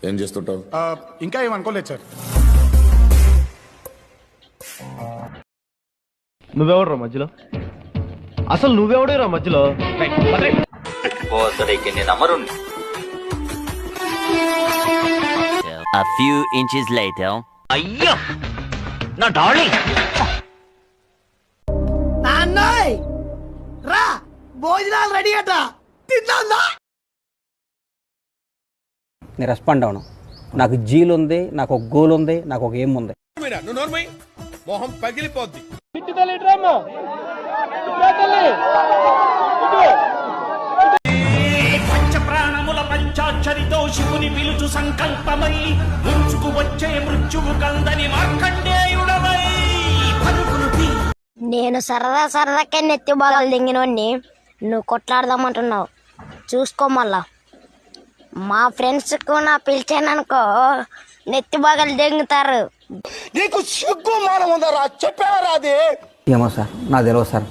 ఏం చేస్తుంటావు? ఇంకా ఏమనుకోలేదు సార్. నువ్వెవడరా మధ్యలో? అసలు నువ్వెవడేరా మధ్యలో? A few inches later. అయ్యో నా డార్లింగ్. నాన్నయ్ రా భోజనాలు రెడీ అట తిందా. నేను రెస్పాండ్ అవను. నాకు జీల్ ఉంది, నాకు ఒక గోల్ ఉంది, నాకు ఒక ఏం ఉంది. మొహం పగిలిపోద్ది. పంచ ప్రాణముల పంచాక్షరితో శివుని పిలుచు సంకల్పమై ముంచుకు వచ్చే మృత్యువు కందని మార్కండేయుడవై పరుగులు తీ. నేను సరదాకే నెత్తి బాగాలు దింగినోడిని నువ్వు కొట్లాడదామంటున్నావు. చూసుకో మళ్ళా మా ఫ్రెండ్స్కు నా పిలిచాననుకో నెత్తి బాగాలు దెంగుతారు. నీకు సిగ్గు మానం ఉందరా చెప్పేవారా అది? ఏమో సార్, నాకు తెలియదు సార్.